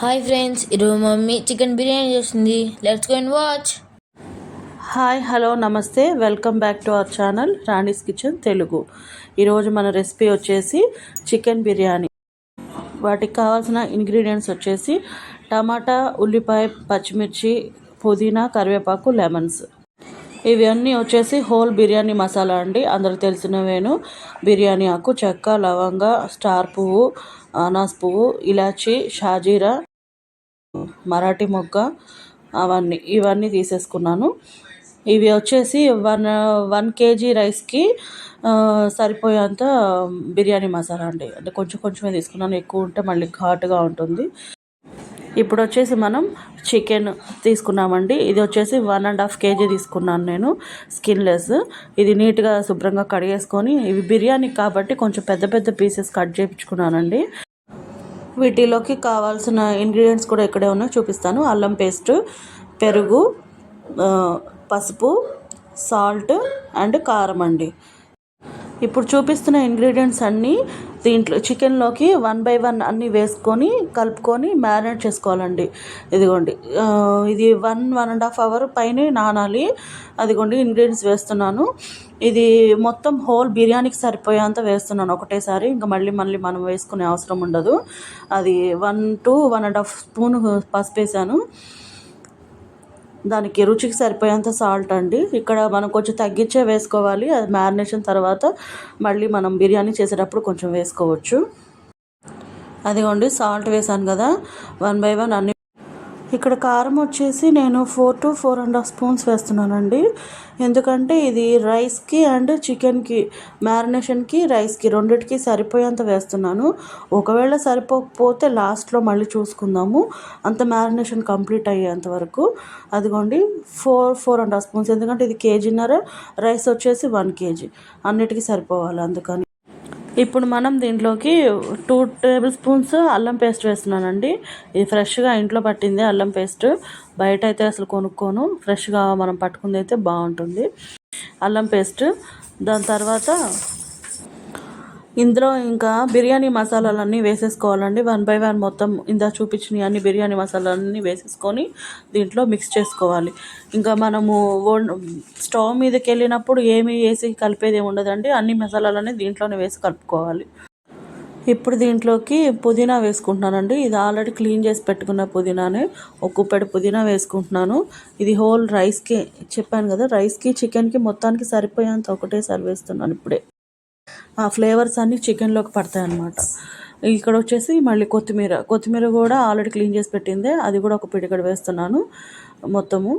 Hi friends, ఈరోజు mummy chicken biryani చేస్తుంది. Let's go and watch. Hi hello నమస్తే, welcome back to our channel Rani's kitchen Telugu. ఈరోజు మన recipe వచ్చేసి చికెన్ బిర్యానీ. వాటికి కావాల్సిన ఇంగ్రీడియంట్స్ వచ్చేసి టమాటా, ఉల్లిపాయ, పచ్చిమిర్చి, పుదీనా, కరివేపాకు, లెమన్స్. ఇవన్నీ వచ్చేసి హోల్ బిర్యానీ మసాలా అండి. అందరికి తెలిసినవేను. బిర్యానీ ఆకు, చెక్క, లవంగ, స్టార్ పువ్వు, అనాస్ పువ్వు, ఇలాచి, షాజీరా, మరాఠీ మొగ్గ, ఇవన్నీ తీసేసుకున్నాను. ఇవి వచ్చేసి వన్ కేజీ రైస్కి సరిపోయేంత బిర్యానీ మసాలా అండి. అంటే కొంచెం కొంచెమే తీసుకున్నాను, ఎక్కువ ఉంటే మళ్ళీ ఘాటుగా ఉంటుంది. ఇప్పుడు వచ్చేసి మనం చికెన్ తీసుకున్నామండి. ఇది వచ్చేసి 1.5 కేజీ తీసుకున్నాను నేను, స్కిన్లెస్. ఇది నీట్గా శుభ్రంగా కడిగేసుకొని, ఇవి బిర్యానీ కాబట్టి కొంచెం పెద్ద పెద్ద పీసెస్ కట్ చేయించుకున్నానండి. వీటిలోకి కావాల్సిన ఇంగ్రీడియంట్స్ కూడా ఇక్కడే ఉన్నాయో చూపిస్తాను. అల్లం పేస్ట్, పెరుగు, పసుపు, సాల్ట్ అండ్ కారం అండి. ఇప్పుడు చూపిస్తున్న ఇంగ్రీడియంట్స్ అన్నీ దీంట్లో చికెన్లోకి 1 by 1 అన్నీ వేసుకొని కలుపుకొని మ్యారినేట్ చేసుకోవాలండి. ఇదిగోండి, ఇది 1.5 అవర్ పైన నానాలి. అదిగోండి ఇంగ్రీడియంట్స్ వేస్తున్నాను. ఇది మొత్తం హోల్ బిర్యానీకి సరిపోయేంత వేస్తున్నాను ఒకటేసారి. ఇంకా మళ్ళీ మనం వేసుకునే అవసరం ఉండదు. అది 1 to 1.5 స్పూన్ పసుపు వేసాను. దానికి రుచికి సరిపోయేంత సాల్ట్ అండి. ఇక్కడ మనం కొంచెం తగ్గించే వేసుకోవాలి. అది మ్యారినేషన్ తర్వాత మళ్ళీ మనం బిర్యానీ చేసేటప్పుడు కొంచెం వేసుకోవచ్చు. అదిగోండి, సాల్ట్ వేసాను కదా, 1 by 1 అన్ని. ఇక్కడ కారం వచ్చేసి నేను 4 to 4.5 స్పూన్స్ వేస్తున్నానండి. ఎందుకంటే ఇది రైస్కి అండ్ చికెన్కి మ్యారినేషన్కి, రైస్కి రెండిటికి సరిపోయేంత వేస్తున్నాను. ఒకవేళ సరిపోకపోతే లాస్ట్లో మళ్ళీ చూసుకుందాము, అంత మ్యారినేషన్ కంప్లీట్ అయ్యేంత వరకు. అదిగోండి, 4.5 స్పూన్స్. ఎందుకంటే ఇది కేజీన్నర, రైస్ వచ్చేసి 1 కేజీ, అన్నిటికీ సరిపోవాలి అందుకని. ఇప్పుడు మనం దీంట్లోకి 2 టేబుల్ స్పూన్స్ అల్లం పేస్ట్ వేస్తున్నానండి. ఇది ఫ్రెష్గా ఇంట్లో పట్టింది అల్లం పేస్ట్. బయట అయితే అసలు కొనుక్కోను, ఫ్రెష్గా మనం పట్టుకుంది అయితే బాగుంటుంది అల్లం పేస్ట్. దాని తర్వాత ఇందులో ఇంకా బిర్యానీ మసాలాలన్నీ వేసేసుకోవాలండి. 1 by 1 మొత్తం ఇందా చూపించిన అన్ని బిర్యానీ మసాలాలన్నీ వేసేసుకొని దీంట్లో మిక్స్ చేసుకోవాలి. ఇంకా మనము స్టవ్ మీదకి వెళ్ళినప్పుడు ఏమి వేసి కలిపేది ఉండదండి. అన్ని మసాలాలన్నీ దీంట్లోనే వేసి కలుపుకోవాలి. ఇప్పుడు దీంట్లోకి పుదీనా వేసుకుంటున్నానండి. ఇది ఆల్రెడీ క్లీన్ చేసి పెట్టుకున్న పుదీనానే, ఒక కుప్పెడు పుదీనా వేసుకుంటున్నాను. ఇది హోల్ రైస్కి చెప్పాను కదా, రైస్కి చికెన్కి మొత్తానికి సరిపోయేంత ఒకటేసారి వేస్తున్నాను. ఇప్పుడే ఆ ఫ్లేవర్స్ అన్నీ చికెన్లోకి పడతాయి అన్నమాట. ఇక్కడ వచ్చేసి మళ్ళీ కొత్తిమీర కూడా ఆల్రెడీ క్లీన్ చేసి పెట్టిందే, అది కూడా ఒక పిడికెడు వేస్తున్నాను మొత్తము.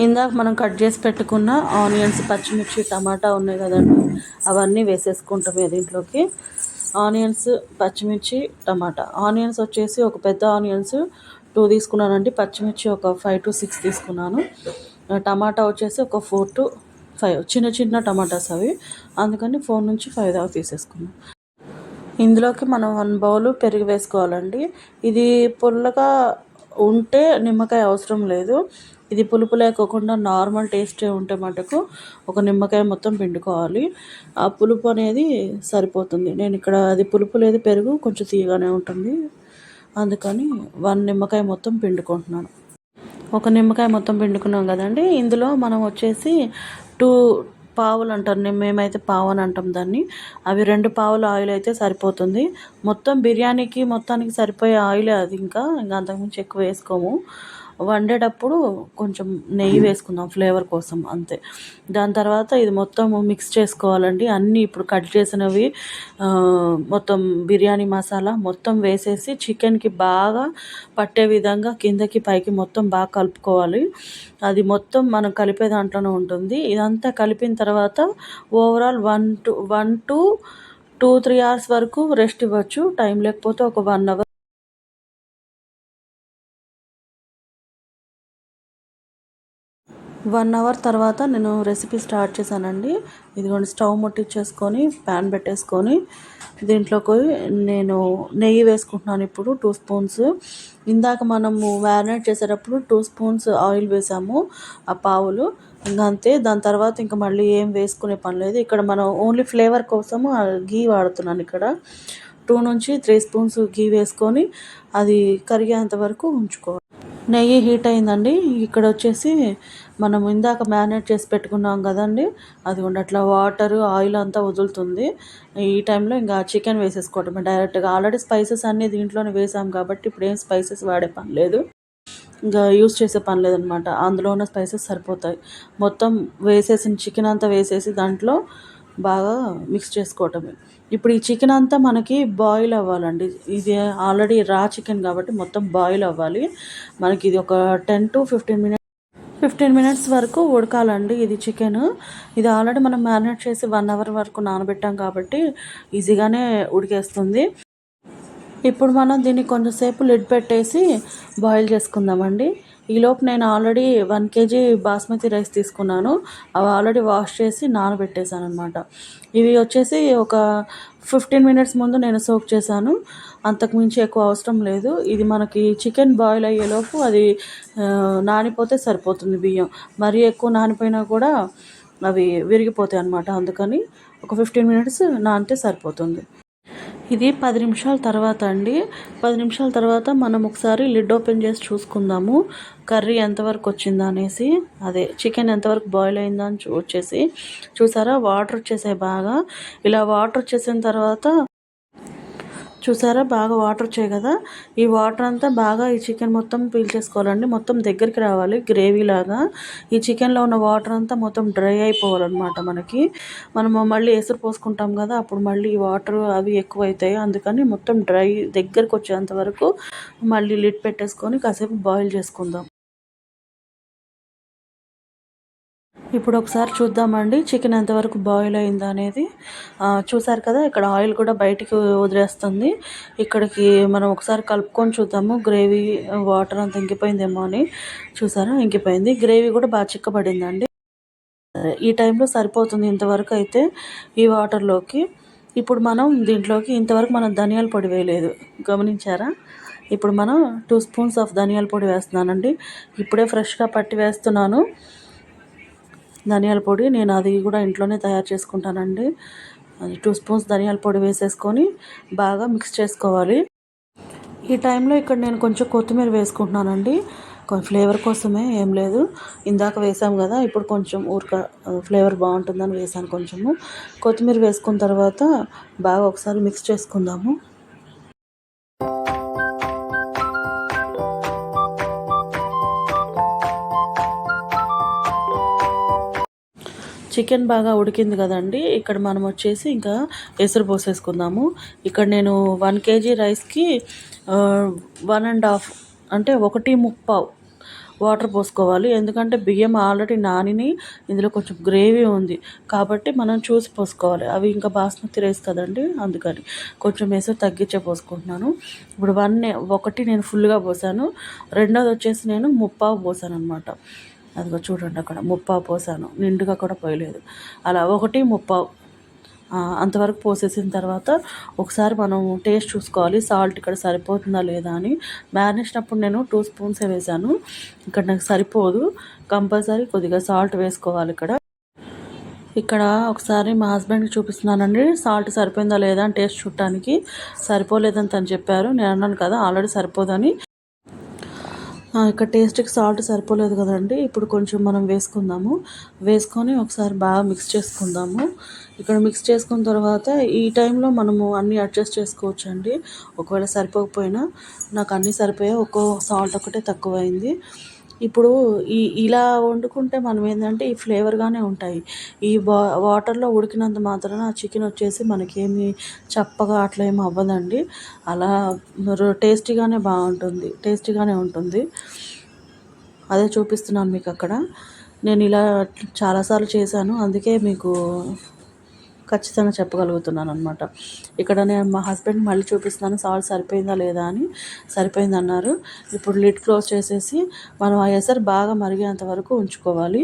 ఇందాక మనం కట్ చేసి పెట్టుకున్న ఆనియన్స్, పచ్చిమిర్చి, టమాటా ఉన్నాయి కదండి, అవన్నీ వేసేసుకుంటామే దీంట్లోకి. ఆనియన్స్, పచ్చిమిర్చి, టమాటా. ఆనియన్స్ వచ్చేసి ఒక పెద్ద ఆనియన్స్ 2 తీసుకున్నానండి. పచ్చిమిర్చి ఒక 5 to 6 తీసుకున్నాను. టమాటా వచ్చేసి ఒక 4 to 5, చిన్న టమాటాస్ అవి, అందుకని 4 నుంచి 5 దాకా తీసేసుకున్నాం. ఇందులోకి మనం 1 బౌల్ పెరుగు వేసుకోవాలండి. ఇది పుల్లగా ఉంటే నిమ్మకాయ అవసరం లేదు. ఇది పులుపు లేకోకుండా నార్మల్ టేస్టే ఉంటే మటుకు ఒక నిమ్మకాయ మొత్తం పిండుకోవాలి. ఆ పులుపు అనేది సరిపోతుంది. నేను ఇక్కడ అది పులుపు లేదు, పెరుగు కొంచెం తీయగానే ఉంటుంది, అందుకని 1 నిమ్మకాయ మొత్తం పిండుకుంటున్నాను. ఒక నిమ్మకాయ మొత్తం పిండుకున్నాం కదండి. ఇందులో మనం వచ్చేసి 2 పావులు అంటారు, మేమైతే పావు అని అంటాం దాన్ని. అవి 2 పావుల ఆయిల్ అయితే సరిపోతుంది. మొత్తం బిర్యానీకి మొత్తానికి సరిపోయే ఆయిలే అది. ఇంకా అంతకుమించి ఎక్కువ వేసుకోము. వండేటప్పుడు కొంచెం నెయ్యి వేసుకుందాం ఫ్లేవర్ కోసం, అంతే. దాని తర్వాత ఇది మొత్తం మిక్స్ చేసుకోవాలండి. అన్నీ ఇప్పుడు కట్ చేసినవి మొత్తం బిర్యానీ మసాలా మొత్తం వేసేసి చికెన్కి బాగా పట్టే విధంగా కిందకి పైకి మొత్తం బాగా కలుపుకోవాలి. అది మొత్తం మనం కలిపే దాంట్లోనే ఉంటుంది. ఇదంతా కలిపిన తర్వాత ఓవరాల్ 1 to 2-3 hours వరకు రెస్ట్ ఇవ్వచ్చు. టైం లేకపోతే ఒక 1 hour. 1 hour తర్వాత నేను రెసిపీ స్టార్ట్ చేశానండి. ఇదిగోండి, స్టవ్ ముట్టించేసుకొని ప్యాన్ పెట్టేసుకొని దీంట్లోకి నేను నెయ్యి వేసుకుంటున్నాను. ఇప్పుడు 2 స్పూన్స్. ఇందాక మనము మ్యారినేట్ చేసేటప్పుడు 2 స్పూన్స్ ఆయిల్ వేసాము, ఆ పావులు. ఇంకా అంతే. దాని తర్వాత ఇంకా మళ్ళీ ఏం వేసుకునే పని లేదు. ఇక్కడ మనం ఓన్లీ ఫ్లేవర్ కోసము గీ వాడుతున్నాను. ఇక్కడ 2-3 స్పూన్స్ గీ వేసుకొని అది కరిగేంత వరకు ఉంచుకోవాలి. నెయ్యి హీట్ అయిందండి. ఇక్కడ వచ్చేసి మనం ఇందాక మ్యారినేట్ చేసి పెట్టుకున్నాం కదండి, అది అట్లా వాటర్ ఆయిల్ అంతా వదులుతుంది. ఈ టైంలో ఇంకా చికెన్ వేసేసుకోవటమే డైరెక్ట్గా. ఆల్రెడీ స్పైసెస్ అన్నీ దీంట్లోనే వేసాం కాబట్టి ఇప్పుడు ఏం స్పైసెస్ వాడే పని లేదు, ఇంకా యూస్ చేసే పని లేదనమాట. అందులో ఉన్న స్పైసెస్ సరిపోతాయి. మొత్తం వేసేసిన చికెన్ అంతా వేసేసి దాంట్లో బాగా మిక్స్ చేసుకోవటమే. ఇప్పుడు ఈ చికెన్ అంతా మనకి బాయిల్ అవ్వాలండి. ఇది ఆల్రెడీ రా చికెన్ కాబట్టి మొత్తం బాయిల్ అవ్వాలి. మనకి ఇది ఒక 10 to 15 మినిట్స్ వరకు ఉడకాలండి ఇది చికెన్. ఇది ఆల్రెడీ మనం మ్యారినేట్ చేసి 1 అవర్ వరకు నానబెట్టాం కాబట్టి ఈజీగానే ఉడికేస్తుంది. ఇప్పుడు మనం దీన్ని కొంచెంసేపు లిడ్ పెట్టేసి బాయిల్ చేసుకుందామండి. ఈలోపు నేను ఆల్రెడీ 1 kg బాస్మతి రైస్ తీసుకున్నాను. అవి ఆల్రెడీ వాష్ చేసి నానబెట్టేశాను అనమాట. ఇవి వచ్చేసి ఒక 15 మినిట్స్ ముందు నేను సోక్ చేశాను. అంతకుమించి ఎక్కువ అవసరం లేదు. ఇది మనకి చికెన్ బాయిల్ అయ్యేలోపు అది నానిపోతే సరిపోతుంది బియ్యం. మరీ ఎక్కువ నానిపోయినా కూడా అవి విరిగిపోతాయి అన్నమాట. అందుకని ఒక 15 మినిట్స్ నానితే సరిపోతుంది. ఇది 10 నిమిషాల తర్వాత అండి. 10 నిమిషాల తర్వాత మనం ఒకసారి లిడ్ ఓపెన్ చేసి చూసుకుందాము కర్రీ ఎంతవరకు వచ్చిందా అనేసి. అదే చికెన్ ఎంతవరకు బాయిల్ అయిందా అని వచ్చేసి చూసారా, వాటర్ వచ్చేసాయి బాగా. ఇలా వాటర్ వచ్చేసిన తర్వాత చూసారా, బాగా వాటర్ వచ్చాయి కదా, ఈ వాటర్ అంతా బాగా ఈ చికెన్ మొత్తం పీల్చేసుకోవాలండి. మొత్తం దగ్గరికి రావాలి గ్రేవీ లాగా. ఈ చికెన్లో ఉన్న వాటర్ అంతా మొత్తం డ్రై అయిపోవాలన్నమాట. మనము మళ్ళీ ఎసురు పోసుకుంటాం కదా, అప్పుడు మళ్ళీ ఈ వాటర్ అవి ఎక్కువ అవుతాయి. అందుకని మొత్తం డ్రై దగ్గరికి వచ్చేంత వరకు మళ్ళీ లిడ్ పెట్టేసుకొని కాసేపు బాయిల్ చేసుకుందాం. ఇప్పుడు ఒకసారి చూద్దామండి చికెన్ ఎంతవరకు బాయిల్ అయిందా అనేది. చూసారు కదా, ఇక్కడ ఆయిల్ కూడా బయటికి వదిలేస్తుంది. ఇక్కడికి మనం ఒకసారి కలుపుకొని చూద్దాము గ్రేవీ వాటర్ అంతా ఇంకిపోయిందేమో అని. చూసారా, ఇంకిపోయింది. గ్రేవీ కూడా బాగా చిక్కబడిందండి. ఈ టైంలో సరిపోతుంది ఇంతవరకు అయితే ఈ వాటర్లోకి. ఇప్పుడు మనం దీంట్లోకి ఇంతవరకు మనం ధనియాల పొడి వేయలేదు, గమనించారా? ఇప్పుడు మనం 2 స్పూన్స్ ఆఫ్ ధనియాల పొడి వేస్తున్నానండి. ఇప్పుడే ఫ్రెష్గా పట్టి వేస్తున్నాను ధనియాల పొడి. నేను అది కూడా ఇంట్లోనే తయారు చేసుకుంటానండి. 2 స్పూన్స్ ధనియాల పొడి వేసేసుకొని బాగా మిక్స్ చేసుకోవాలి. ఈ టైంలో ఇక్కడ నేను కొంచెం కొత్తిమీర వేసుకుంటున్నానండి, ఫ్లేవర్ కోసమే, ఏం లేదు. ఇందాక వేసాం కదా, ఇప్పుడు కొంచెం ఫ్లేవర్ బాగుంటుందని వేసాను కొంచెము. కొత్తిమీర వేసుకున్న తర్వాత బాగా ఒకసారి మిక్స్ చేసుకుందాము. చికెన్ బాగా ఉడికింది కదండి. ఇక్కడ మనం వచ్చేసి ఇంకా ఎసురు పోసేసుకుందాము. ఇక్కడ నేను 1 kg రైస్కి 1.5 అంటే 1.25 వాటర్ పోసుకోవాలి. ఎందుకంటే బియ్యం ఆల్రెడీ నానిని, ఇందులో కొంచెం గ్రేవీ ఉంది కాబట్టి మనం చూసి పోసుకోవాలి. అవి ఇంకా బాస్మతి రైస్ కదండి, అందుకని కొంచెం ఎసురు తగ్గించే పోసుకుంటున్నాను. ఇప్పుడు 1 నేను ఫుల్గా పోసాను, రెండోది వచ్చేసి నేను 1/2 పోసాను అనమాట. అదిగో చూడండి, అక్కడ 1/2 పోసాను, నిండుగా కూడా పోయలేదు. అలా 1.25 అంతవరకు పోసేసిన తర్వాత ఒకసారి మనం టేస్ట్ చూసుకోవాలి సాల్ట్ ఇక్కడ సరిపోతుందా లేదా అని. మ్యారినేషన్ అప్పుడు నేను 2 స్పూన్సే వేసాను, ఇక్కడ నాకు సరిపోదు. కంపల్సరీ కొద్దిగా సాల్ట్ వేసుకోవాలి. ఇక్కడ ఒకసారి మా హస్బెండ్కి చూపిస్తున్నానండి సాల్ట్ సరిపోయిందా లేదా అని టేస్ట్ చూడటానికి. సరిపోలేదని తను చెప్పారు. నేను అన్నాను కదా ఆల్రెడీ సరిపోదని. ఇక్కడ టేస్ట్కి సాల్ట్ సరిపోలేదు కదండి, ఇప్పుడు కొంచెం మనం వేసుకొని ఒకసారి బాగా మిక్స్ చేసుకుందాము. ఇక్కడ మిక్స్ చేసుకున్న తర్వాత ఈ టైంలో మనము అన్నీ అడ్జస్ట్ చేసుకోవచ్చు అండి. ఒకవేళ సరిపోకపోయినా, నాకు అన్నీ సరిపోయాయి, సాల్ట్ ఒకటే తక్కువైంది. ఇప్పుడు ఇలా వండుకుంటే మనం ఏంటంటే ఈ ఫ్లేవర్గానే ఉంటాయి. ఈ వాటర్లో ఉడికినంత మాత్రాన ఆ చికెన్ వచ్చేసి మనకేమి చప్పగా అట్లా ఏమి అవ్వదండి. అలా టేస్టీగానే ఉంటుంది. అదే చూపిస్తున్నాను మీకు అక్కడ. నేను ఇలా చాలాసార్లు చేశాను, అందుకే మీకు ఖచ్చితంగా చెప్పగలుగుతున్నాను అనమాట. ఇక్కడ నేను మా హస్బెండ్ మళ్ళీ చూపిస్తున్నాను సాల్ట్ సరిపోయిందా లేదా అని. సరిపోయింది అన్నారు. ఇప్పుడు లిడ్ క్లోజ్ చేసేసి మనం ఆ ఎసరు బాగా మరిగేంత వరకు ఉంచుకోవాలి.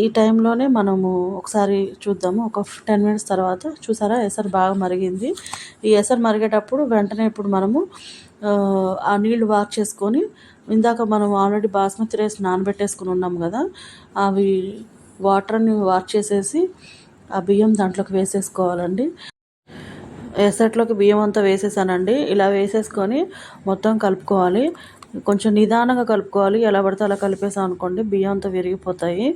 ఈ టైంలోనే మనము ఒకసారి చూద్దాము. ఒక 10 మినిట్స్ తర్వాత చూసారా, ఎసరు బాగా మరిగింది. ఈ ఎసరు మరిగేటప్పుడు వెంటనే ఇప్పుడు మనము ఆ నీళ్లు వాష్ చేసుకొని, ఇందాక మనం ఆల్రెడీ బాస్మతి రైస్ నానబెట్టేసుకుని ఉన్నాం కదా, అవి వాటర్ని వాష్ చేసేసి ఆ బియ్యం దాంట్లోకి వేసేసుకోవాలండి. ఎసట్లోకి బియ్యం అంతా వేసేసానండి. ఇలా వేసేసుకొని మొత్తం కలుపుకోవాలి. కొంచెం నిదానంగా కలుపుకోవాలి. ఎలా పడితే అలా కలిపేసాం అనుకోండి బియ్యం అంతా విరిగిపోతాయి.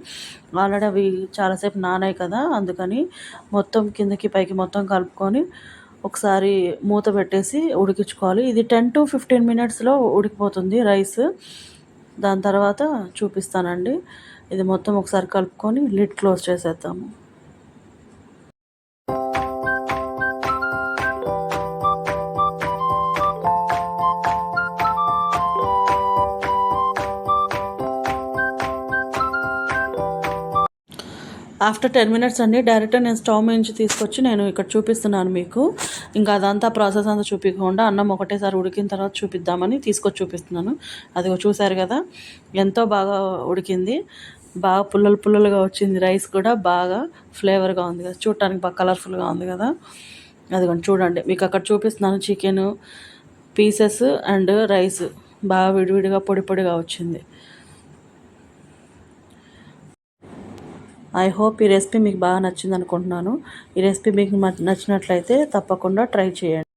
ఆల్రెడీ అవి చాలాసేపు నానాయి కదా, అందుకని మొత్తం కిందకి పైకి మొత్తం కలుపుకొని ఒకసారి మూత పెట్టేసి ఉడికించుకోవాలి. ఇది 10 to 15 మినిట్స్లో ఉడికిపోతుంది రైస్. దాని తర్వాత చూపిస్తానండి. ఇది మొత్తం ఒకసారి కలుపుకొని లిడ్ క్లోజ్ చేసేద్దాము. ఆఫ్టర్ 10 మినిట్స్ అండి డైరెక్ట్గా నేను స్టవ్ నుంచి తీసుకొచ్చి నేను ఇక్కడ చూపిస్తున్నాను మీకు. ఇంకా అదంతా ప్రాసెస్ అంతా చూపించకుండా అన్నం ఒకటేసారి ఉడికిన తర్వాత చూపిద్దామని తీసుకొచ్చి చూపిస్తున్నాను. అదిగో చూసారు కదా, ఎంతో బాగా ఉడికింది. బాగా పుల్లలు పుల్లలుగా వచ్చింది. రైస్ కూడా బాగా ఫ్లేవర్గా ఉంది కదా, చూడటానికి బాగా కలర్ఫుల్గా ఉంది కదా. అదిగోండి చూడండి, మీకు అక్కడ చూపిస్తున్నాను. చికెన్ పీసెస్ అండ్ రైస్ బాగా విడివిడిగా పొడి పొడిగా వచ్చింది. ఐ హోప్ ఈ రెసిపీ మీకు బాగా నచ్చింది అనుకుంటున్నాను. ఈ రెసిపీ మీకు నచ్చినట్లయితే తప్పకుండా ట్రై చేయండి.